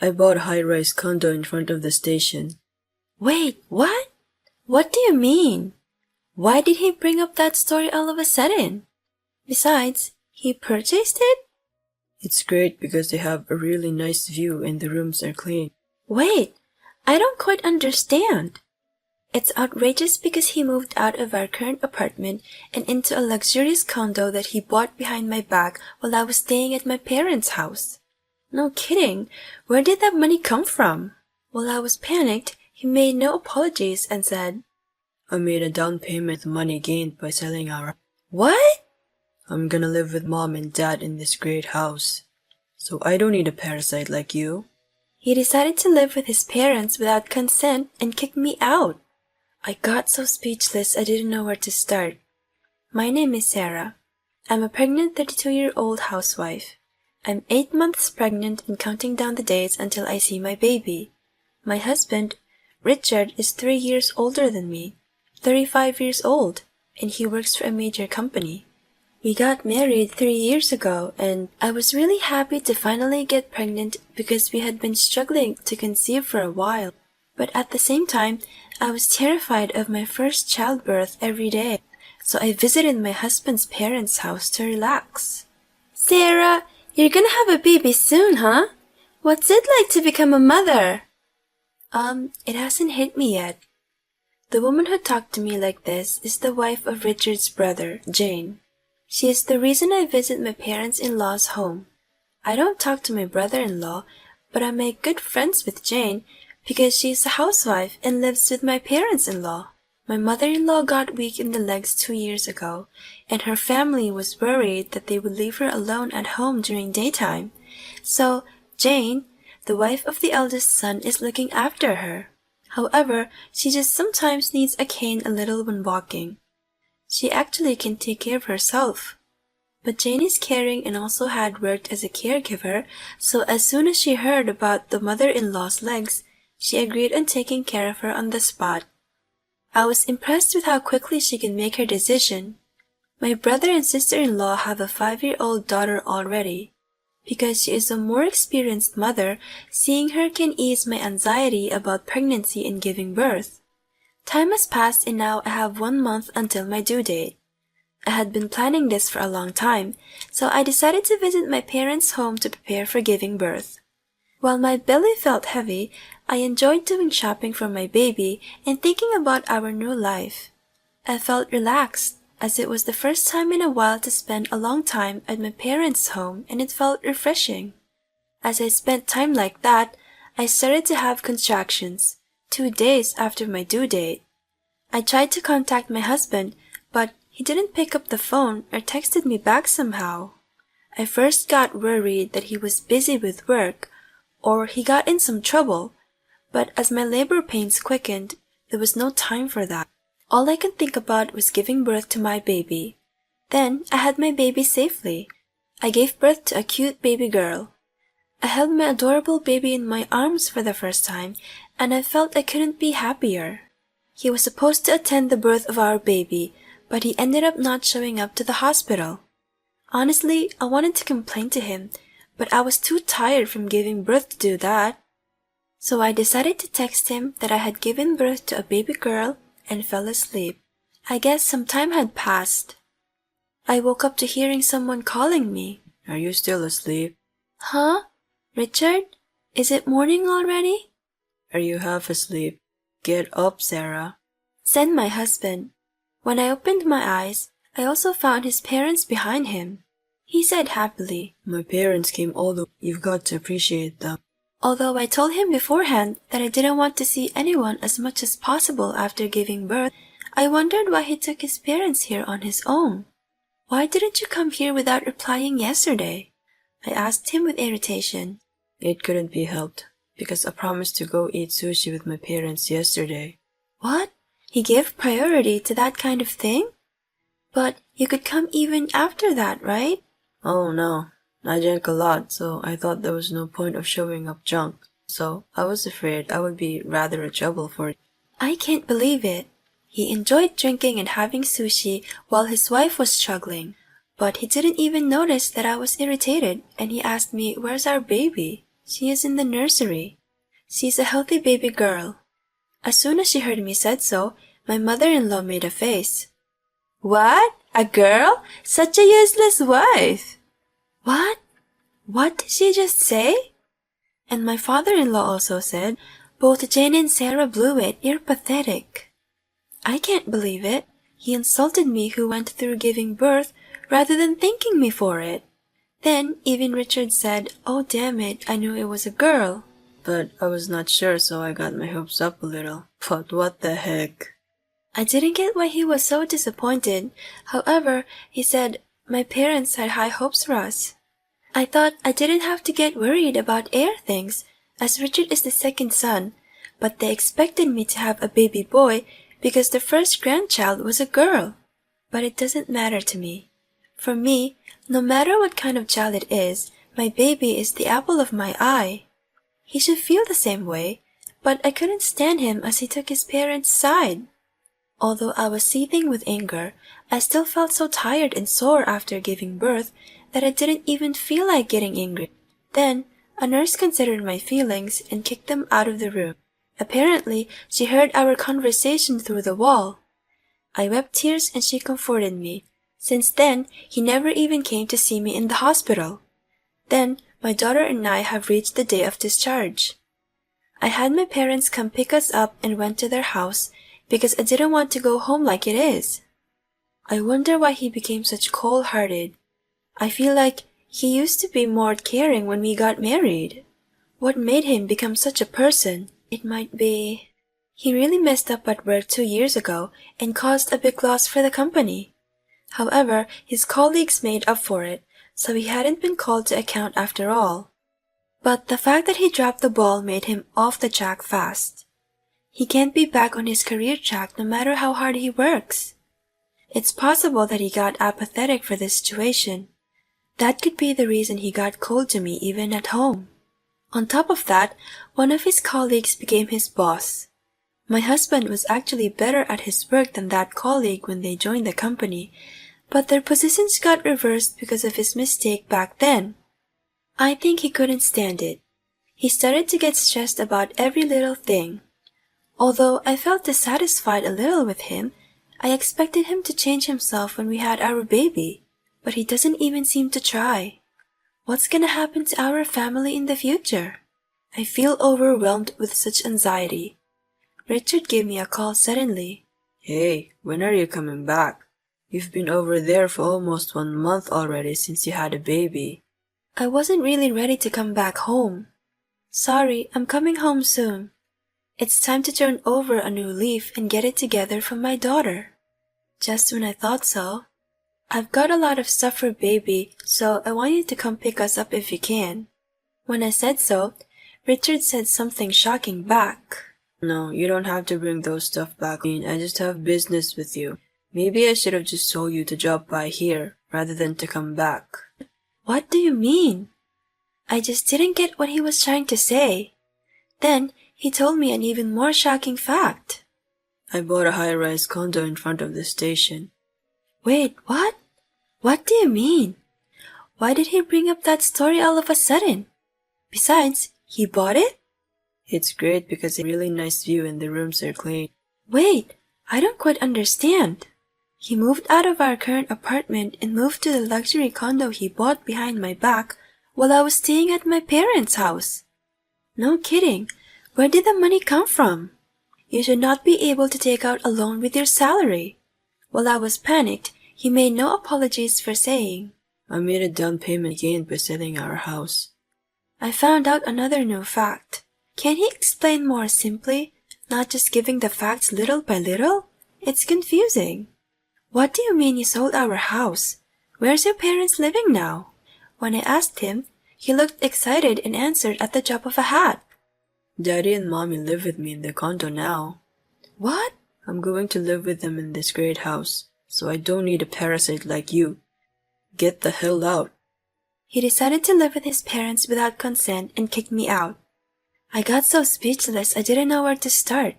I bought a high-rise condo in front of the station. Wait, what? What do you mean? Why did he bring up that story all of a sudden? Besides, he purchased it? It's great because they have a really nice view and the rooms are clean. Wait, I don't quite understand. It's outrageous because he moved out of our current apartment and into a luxurious condo that he bought behind my back while I was staying at my parents' house. No kidding, where did that money come from? While I was panicked, he made no apologies and said, I made a down payment of money gained by selling our... What? I'm gonna live with mom and dad in this great house. So I don't need a parasite like you. He decided to live with his parents without consent and kicked me out. I got so speechless I didn't know where to start. My name is Sarah. I'm a pregnant 32-year-old housewife. I'm 8 months pregnant and counting down the days until I see my baby. My husband, Richard, is 3 years older than me, 35 years old, and he works for a major company. We got married 3 years ago, and I was really happy to finally get pregnant because we had been struggling to conceive for a while. But at the same time, I was terrified of my first childbirth every day, so I visited my husband's parents' house to relax. Sarah, you're gonna have a baby soon, huh? What's it like to become a mother? It hasn't hit me yet. The woman who talked to me like this is the wife of Richard's brother, Jane. She is the reason I visit my parents-in-law's home. I don't talk to my brother-in-law, but I make good friends with Jane because she is a housewife and lives with my parents-in-law. My mother-in-law got weak in the legs 2 years ago, and her family was worried that they would leave her alone at home during daytime. So, Jane, the wife of the eldest son, is looking after her. However, she just sometimes needs a cane a little when walking. She actually can take care of herself. But Jane is caring and also had worked as a caregiver, so as soon as she heard about the mother-in-law's legs, she agreed on taking care of her on the spot. I was impressed with how quickly she could make her decision. My brother and sister-in-law have a 5-year-old daughter already. Because she is a more experienced mother, seeing her can ease my anxiety about pregnancy and giving birth. Time has passed and now I have 1 month until my due date. I had been planning this for a long time, so I decided to visit my parents' home to prepare for giving birth. While my belly felt heavy, I enjoyed doing shopping for my baby and thinking about our new life. I felt relaxed, as it was the first time in a while to spend a long time at my parents' home and it felt refreshing. As I spent time like that, I started to have contractions, 2 days after my due date. I tried to contact my husband, but he didn't pick up the phone or texted me back somehow. I first got worried that he was busy with work or he got in some trouble, but as my labor pains quickened, there was no time for that. All I could think about was giving birth to my baby. Then I had my baby safely. I gave birth to a cute baby girl. I held my adorable baby in my arms for the first time, and I felt I couldn't be happier. He was supposed to attend the birth of our baby, but he ended up not showing up to the hospital. Honestly, I wanted to complain to him, but I was too tired from giving birth to do that. So I decided to text him that I had given birth to a baby girl and fell asleep. I guess some time had passed. I woke up to hearing someone calling me. Are you still asleep? Huh? Richard? Is it morning already? Are you half asleep? Get up, Sarah, said my husband. When I opened my eyes, I also found his parents behind him. He said happily, My parents came all the way. You've got to appreciate them. Although I told him beforehand that I didn't want to see anyone as much as possible after giving birth, I wondered why he took his parents here on his own. Why didn't you come here without replying yesterday? I asked him with irritation. It couldn't be helped, because I promised to go eat sushi with my parents yesterday. What? He gave priority to that kind of thing? But you could come even after that, right? Oh no, I drank a lot, so I thought there was no point of showing up drunk. So I was afraid I would be rather a trouble for it. I can't believe it. He enjoyed drinking and having sushi while his wife was struggling. But he didn't even notice that I was irritated, and he asked me, where's our baby? She is in the nursery. She's a healthy baby girl. As soon as she heard me said so, my mother-in-law made a face. What? A girl? Such a useless wife! What? What did she just say? And my father-in-law also said, both Jane and Sarah blew it, you're pathetic. I can't believe it. He insulted me who went through giving birth rather than thanking me for it. Then even Richard said, oh damn it, I knew it was a girl. But I was not sure, so I got my hopes up a little. But what the heck? I didn't get why he was so disappointed. However, he said, my parents had high hopes for us. I thought I didn't have to get worried about heir things, as Richard is the second son, but they expected me to have a baby boy because the first grandchild was a girl. But it doesn't matter to me. For me, no matter what kind of child it is, my baby is the apple of my eye. He should feel the same way, but I couldn't stand him as he took his parents' side. Although I was seething with anger, I still felt so tired and sore after giving birth that I didn't even feel like getting angry. Then, a nurse considered my feelings and kicked them out of the room. Apparently, she heard our conversation through the wall. I wept tears and she comforted me. Since then, he never even came to see me in the hospital. Then, my daughter and I have reached the day of discharge. I had my parents come pick us up and went to their house because I didn't want to go home like it is. I wonder why he became such cold-hearted. I feel like he used to be more caring when we got married. What made him become such a person? It might be... He really messed up at work 2 years ago and caused a big loss for the company. However, his colleagues made up for it, so he hadn't been called to account after all. But the fact that he dropped the ball made him off the track fast. He can't be back on his career track no matter how hard he works. It's possible that he got apathetic for this situation. That could be the reason he got cold to me even at home. On top of that, one of his colleagues became his boss. My husband was actually better at his work than that colleague when they joined the company, but their positions got reversed because of his mistake back then. I think he couldn't stand it. He started to get stressed about every little thing. Although I felt dissatisfied a little with him, I expected him to change himself when we had our baby, but he doesn't even seem to try. What's gonna happen to our family in the future? I feel overwhelmed with such anxiety. Richard gave me a call suddenly. Hey, when are you coming back? You've been over there for almost 1 month already since you had a baby. I wasn't really ready to come back home. Sorry, I'm coming home soon. It's time to turn over a new leaf and get it together for my daughter. Just when I thought so. I've got a lot of stuff for baby, so I want you to come pick us up if you can. When I said so, Richard said something shocking back. No, you don't have to bring those stuff back. I just have business with you. Maybe I should have just told you to drop by here, rather than to come back. What do you mean? I just didn't get what he was trying to say. Then, he told me an even more shocking fact. I bought a high-rise condo in front of the station. Wait, what? What do you mean? Why did he bring up that story all of a sudden? Besides, he bought it? It's great because it's a really nice view and the rooms are clean. Wait, I don't quite understand. He moved out of our current apartment and moved to the luxury condo he bought behind my back while I was staying at my parents' house. No kidding. Where did the money come from? You should not be able to take out a loan with your salary. While I was panicked, he made no apologies for saying, I made a down payment again by selling our house. I found out another new fact. Can he explain more simply, not just giving the facts little by little? It's confusing. What do you mean you sold our house? Where's your parents living now? When I asked him, he looked excited and answered at the drop of a hat. Daddy and Mommy live with me in the condo now. What? I'm going to live with them in this great house, so I don't need a parasite like you. Get the hell out. He decided to live with his parents without consent and kicked me out. I got so speechless I didn't know where to start.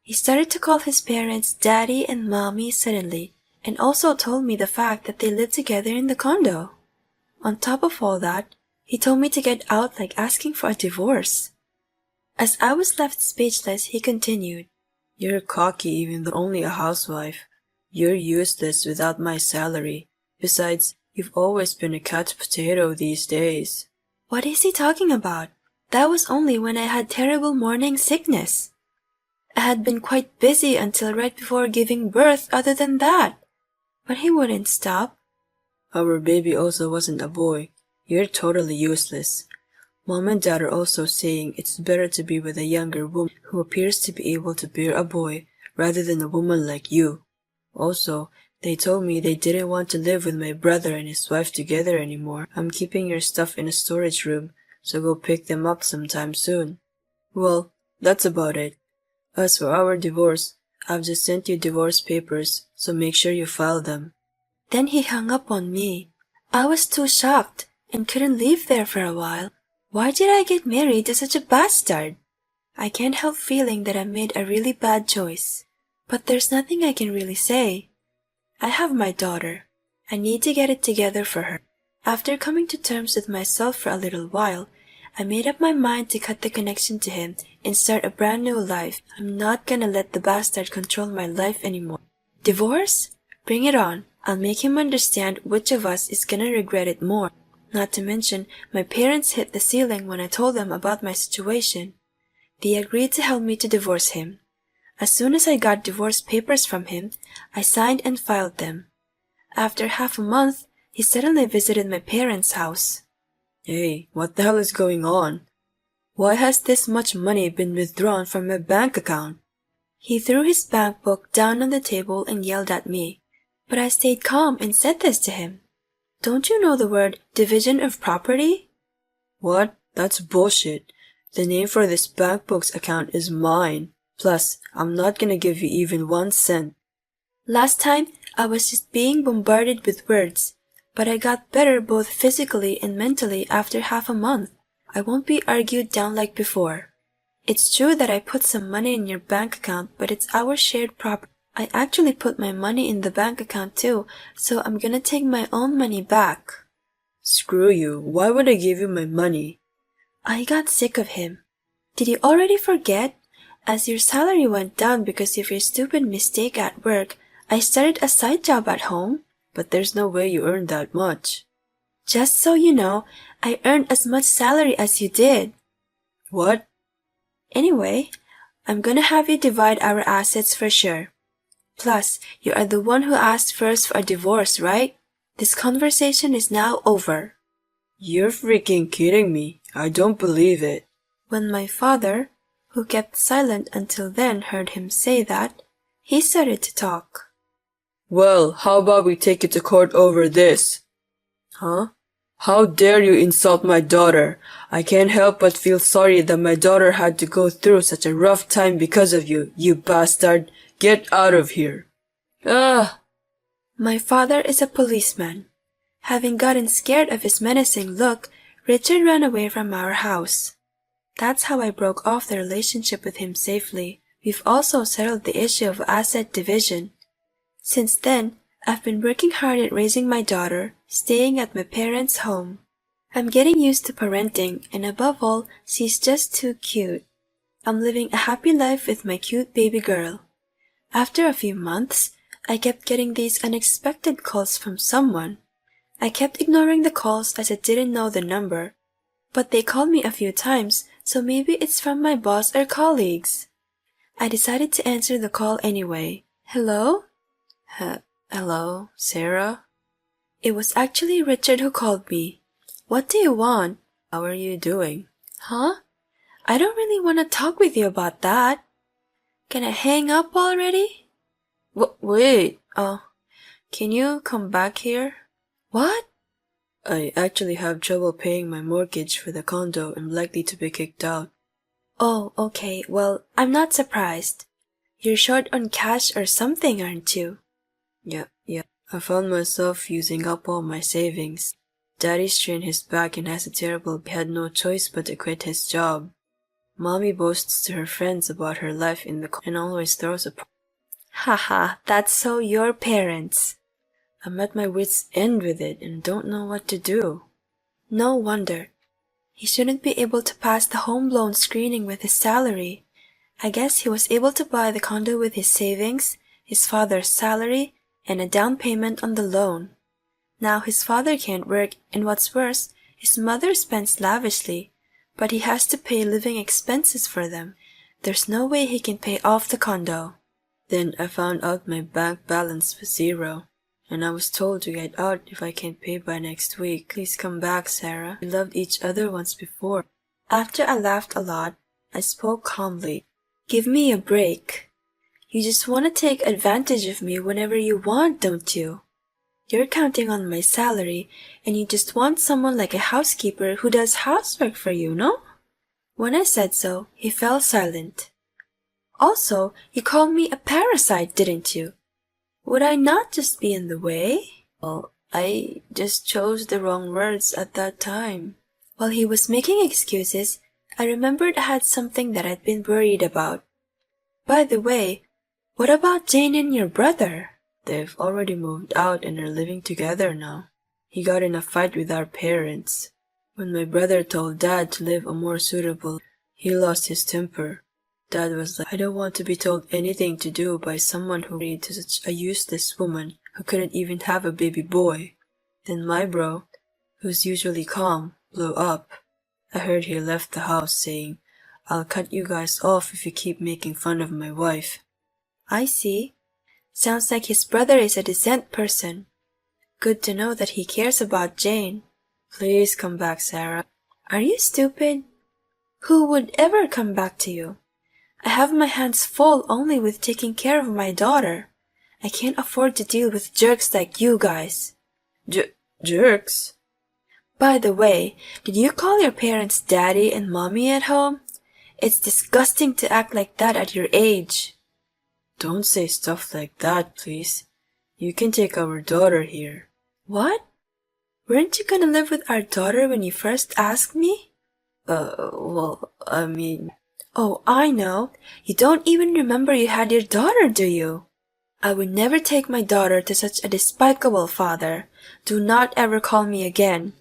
He started to call his parents Daddy and Mommy suddenly, and also told me the fact that they lived together in the condo. On top of all that, He told me to get out like asking for a divorce. As I was left speechless, he continued, You're cocky even though only a housewife. You're useless without my salary. Besides, you've always been a couch potato these days. What is he talking about? That was only when I had terrible morning sickness. I had been quite busy until right before giving birth other than that. But he wouldn't stop. Our baby also wasn't a boy. You're totally useless. Mom and Dad are also saying it's better to be with a younger woman who appears to be able to bear a boy rather than a woman like you. Also, they told me they didn't want to live with my brother and his wife together anymore. I'm keeping your stuff in a storage room, so go pick them up sometime soon. Well, that's about it. As for our divorce, I've just sent you divorce papers, so make sure you file them. Then he hung up on me. I was too shocked and couldn't leave there for a while. Why did I get married to such a bastard? I can't help feeling that I made a really bad choice. But there's nothing I can really say. I have my daughter. I need to get it together for her. After coming to terms with myself for a little while, I made up my mind to cut the connection to him and start a brand new life. I'm not gonna let the bastard control my life anymore. Divorce? Bring it on. I'll make him understand which of us is gonna regret it more. Not to mention, my parents hit the ceiling when I told them about my situation. They agreed to help me to divorce him. As soon as I got divorce papers from him, I signed and filed them. After half a month, he suddenly visited my parents' house. Hey, what the hell is going on? Why has this much money been withdrawn from my bank account? He threw his bank book down on the table and yelled at me, but I stayed calm and said this to him. Don't you know the word division of property? What? That's bullshit. The name for this bank book's account is mine. Plus, I'm not gonna give you even 1 cent. Last time, I was just being bombarded with words, but I got better both physically and mentally after half a month. I won't be argued down like before. It's true that I put some money in your bank account, but it's our shared property. I actually put my money in the bank account too, so I'm gonna take my own money back. Screw you. Why would I give you my money? I got sick of him. Did you already forget? As your salary went down because of your stupid mistake at work, I started a side job at home. But there's no way you earned that much. Just so you know, I earned as much salary as you did. What? Anyway, I'm gonna have you divide our assets for sure. Plus, you are the one who asked first for a divorce, right? This conversation is now over. You're freaking kidding me. I don't believe it. When my father, who kept silent until then, heard him say that, he started to talk. Well, how about we take it to court over this? Huh? How dare you insult my daughter? I can't help but feel sorry that my daughter had to go through such a rough time because of you, you bastard. Get out of here. Ah! My father is a policeman. Having gotten scared of his menacing look, Richard ran away from our house. That's how I broke off the relationship with him safely. We've also settled the issue of asset division. Since then, I've been working hard at raising my daughter, staying at my parents' home. I'm getting used to parenting, and above all, she's just too cute. I'm living a happy life with my cute baby girl. After a few months, I kept getting these unexpected calls from someone. I kept ignoring the calls as I didn't know the number, but they called me a few times, so maybe it's from my boss or colleagues. I decided to answer the call anyway. Hello? Hello, Sarah? It was actually Richard who called me. What do you want? How are you doing? Huh? I don't really want to talk with you about that. Can I hang up already? Wait, can you come back here? What? I actually have trouble paying my mortgage for the condo and I'm likely to be kicked out. Oh, okay, well, I'm not surprised. You're short on cash or something, aren't you? Yeah. I found myself using up all my savings. Daddy strained his back and has a terrible had no choice but to quit his job. Mommy boasts to her friends about her life in the and always throws a Haha, that's so your parents. I'm at my wit's end with it and don't know what to do. No wonder. He shouldn't be able to pass the home loan screening with his salary. I guess he was able to buy the condo with his savings, his father's salary, and a down payment on the loan. Now his father can't work, and what's worse, his mother spends lavishly, but he has to pay living expenses for them. There's no way he can pay off the condo. Then I found out my bank balance was 0, and I was told to get out if I can't pay by next week. Please come back, Sarah. We loved each other once before. After I laughed a lot, I spoke calmly. Give me a break. You just want to take advantage of me whenever you want, don't you? You're counting on my salary, and you just want someone like a housekeeper who does housework for you, no? When I said so, he fell silent. Also, you called me a parasite, didn't you? Would I not just be in the way? Well, I just chose the wrong words at that time. While he was making excuses, I remembered I had something that I'd been worried about. By the way, what about Jane and your brother? They've already moved out and are living together now. He got in a fight with our parents. When my brother told Dad to live a more suitable, he lost his temper. Dad was like, I don't want to be told anything to do by someone who married to such a useless woman who couldn't even have a baby boy. Then my bro, who's usually calm, blew up. I heard he left the house saying, I'll cut you guys off if you keep making fun of my wife. I see. Sounds like his brother is a decent person. Good to know that he cares about Jane. Please come back, Sarah. Are you stupid? Who would ever come back to you? I have my hands full only with taking care of my daughter. I can't afford to deal with jerks like you guys. Jerks? By the way, did you call your parents daddy and mommy at home? It's disgusting to act like that at your age. Don't say stuff like that, please. You can take our daughter here. What? Weren't you gonna live with our daughter when you first asked me? Well, I mean... Oh, I know. You don't even remember you had your daughter, do you? I would never take my daughter to such a despicable father. Do not ever call me again.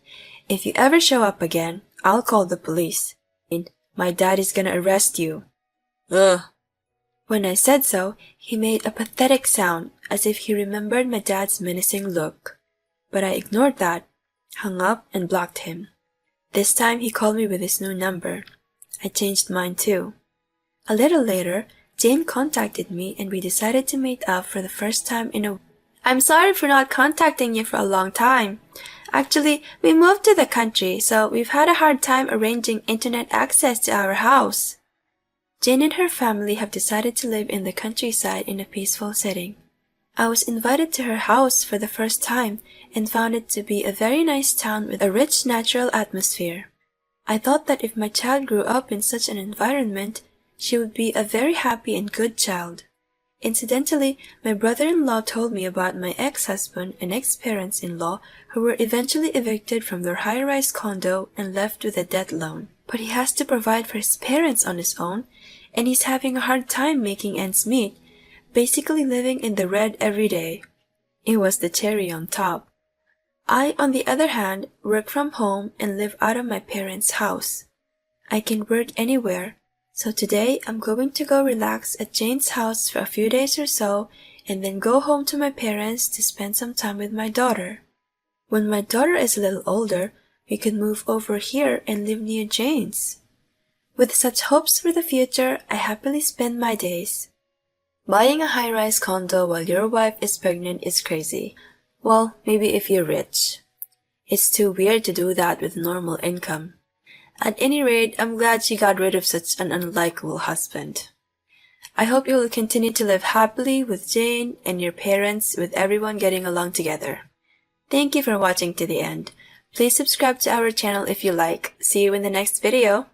If you ever show up again, I'll call the police. And my dad is gonna arrest you. When I said so, he made a pathetic sound as if he remembered my dad's menacing look. But I ignored that, hung up, and blocked him. This time he called me with his new number. I changed mine too. A little later, Jane contacted me and we decided to meet up for the first time in a... I'm sorry for not contacting you for a long time. Actually, we moved to the country, so we've had a hard time arranging internet access to our house. Jane and her family have decided to live in the countryside in a peaceful setting. I was invited to her house for the first time and found it to be a very nice town with a rich natural atmosphere. I thought that if my child grew up in such an environment, she would be a very happy and good child. Incidentally, my brother-in-law told me about my ex-husband and ex-parents-in-law who were eventually evicted from their high-rise condo and left with a debt loan. But he has to provide for his parents on his own, and he's having a hard time making ends meet, basically living in the red every day. It was the cherry on top. I, on the other hand, work from home and live out of my parents' house. I can work anywhere, so today I'm going to go relax at Jane's house for a few days or so and then go home to my parents to spend some time with my daughter. When my daughter is a little older, we could move over here and live near Jane's. With such hopes for the future, I happily spend my days. Buying a high-rise condo while your wife is pregnant is crazy. Well, maybe if you're rich. It's too weird to do that with normal income. At any rate, I'm glad she got rid of such an unlikable husband. I hope you will continue to live happily with Jane and your parents, with everyone getting along together. Thank you for watching to the end. Please subscribe to our channel if you like. See you in the next video.